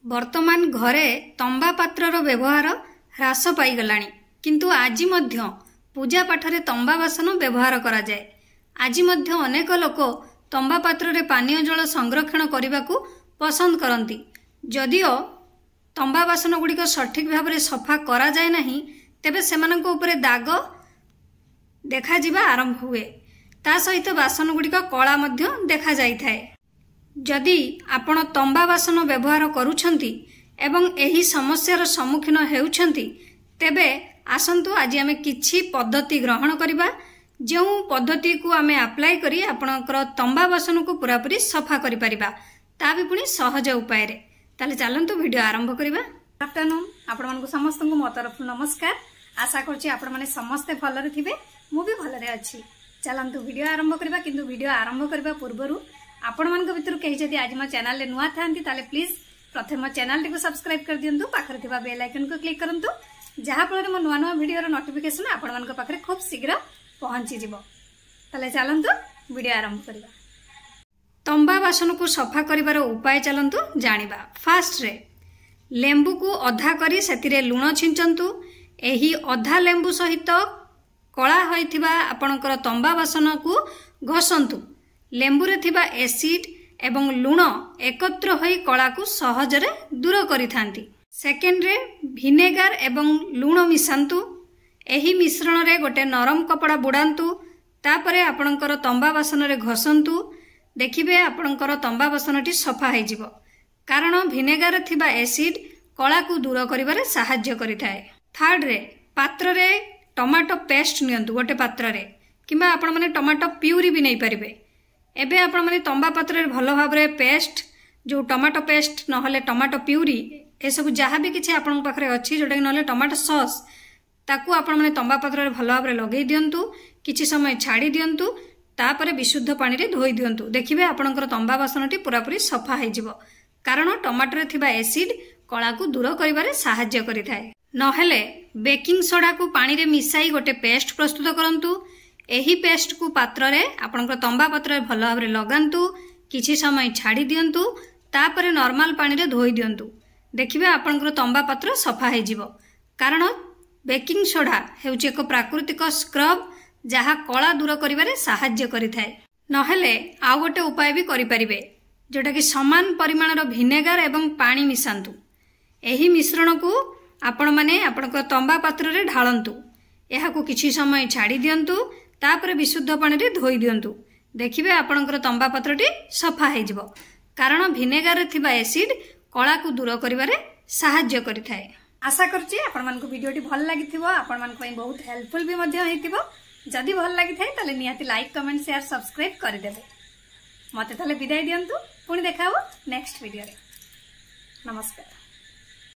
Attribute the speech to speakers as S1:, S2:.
S1: वर्तमान घरे तंबा पात्रर व्यवहार ह्रास पाईगलाणी किंतु आज मध्य पूजा पाठरे तंबा बासन व्यवहार करा जाए। आज मध्य अनेक लोक तंबा पात्ररे पानीय जल संरक्षण करने को पसंद करती। जदिओ तंबा बासन गुड़िक सठिक भाव में सफा करा जाए नहीं तेबे सेमानक उपरे दाग देखा जिबा आरंभ हुए। ता सहित बासन गुड़िक कला मध्य देखा जाइथाए। जदि आपण तंबा बासन व्यवहार करूछंती एवं एही समस्यार सम्मुखीन हेउछंती तेबे आसंतु आज आमे किछि पद्धति ग्रहण करिबा जो पद्धति को आमे अप्लाई करी आपणकर तंबा बासन को पूरापूरी सफा करि परिबा ता भी पुनी सहज उपाय रे। ताले चलंतु वीडियो आरंभ करिबा। गुड आफ्टरनून आपण मानकु समस्त को मो तरफ नमस्कार। आशा करछि आपण माने समस्त भलरे थिबे मु भी भलरे अछि। चलंतु वीडियो आरंभ करिबा किंतु वीडियो आरंभ करबा पूर्वरु आपण मानक भितर कहि जदि आज मो चैनल ले नुआ थांती ताले प्लीज प्रथम मो चैनल टी को सब्सक्राइब कर दियंतु। पाखरे थिबा बेल आइकन को क्लिक करंतु जहा फल मो नुआ नुआ वीडियो रो नोटिफिकेशन आपण मानक पाखरे खूब शीघ्र पहुंची जिवो। ताले चलंतु वीडियो आरंभ करिबा। तंबा बासन को सफा करिवार उपाय चलंतु जानिबा। फास्ट रे लेंबू को अधा करी सेतिरे लूण छिंचंतु। एही अधा लेंबू सहित कला होइथिबा आपणकर तंबा बासन को घसंतु। लेंबुरे थिबा एसिड एवं लूण एकत्र होई कला को सहजरे दूर करिथांती। सेकेंड रे विनेगार एवं लूण मिसांतु। एही मिश्रण रे गोटे नरम कपड़ा बुड़ांतु। तापरे आपणकर तंबा बासन रे घसंतु। देखिबे आपणकर तंबा बासनटी सफा हो जिवो। कारण विनेगार थिबा एसिड कला को दूर करिबारे सहाय्य करिथाए। थर्ड रे पात्र रे टमाटो पेस्ट नियंतु गोटे पात्र रे किबा आपण माने टमाटो प्यूरी भी नै परिबे। एबे आपण माने तंबा पात्र रे भलो भाबरे पेस्ट जो टमाटो पेस्ट नहले टमाटो प्यूरी ए सब जहाँ भी किछि आपण पाखरे अछि जोटा कि नहले टमाटो सॉस ताकू आपण माने तंबा पात्र रे भलो भाबरे लगेई दियंतु। किछि समय छाड़ी दियंतु। तापरे विशुद्ध पानी रे धोई दियंतु। देखिबे आपणकर तंबा बासनटी पूरापूरी सफा हो जिवो। कारण टमाटो रे थिबा एसिड कला को दूर करिबारे सहाय्य करिथाए। नहेले बेकिंग सोडा को पानी रे मिसाई गोटे पेस्ट प्रस्तुत करंतु। एही पेस्ट को पात्र रे आपणकर तंबा पात्र रे भलो भाबरे लगांतु। किछि समय छाड़ी दियंतु। तापरे नॉर्मल पानी रे धोई दियंतु। देखिबे आपणकर तंबा पात्र सफा हो जिवो। कारण बेकिंग सोडा हेउची एक प्राकृतिक स्क्रब जहा कला दूर करिबारे सहाय्य करिथाए। नहेले आ गोटे उपाय भी करि परिबे जोटा कि समान परिमाणर विनेगार एवं पानी मिसांतु। एही मिश्रण को आपण माने आपणकर तंबा पात्र रे ढाळंतु। एहाकू किछि समय छाड़ी दियंतु। तापरे विशुद्ध पानी रे धोई दियंतु। देखिबे आपणकर तंबा पात्रटी सफा हो जिवो। कारण विनेगार रे थिबा एसिड कला को दूर करिबारे सहाय्य करिथाए। आशा करछि आपण मानकु वीडियोटी भल लागिथिबो। आपण मानक पई बहुत हेल्पफुल भी मध्ये हेतिबो। जदि भल लागिथाय ताले निहाती लाइक कमेंट शेयर सब्सक्राइब करि देबे। मते ताले विदाय दियंतु। पुणी देखाबो नेक्स्ट वीडियो रे। नमस्कार।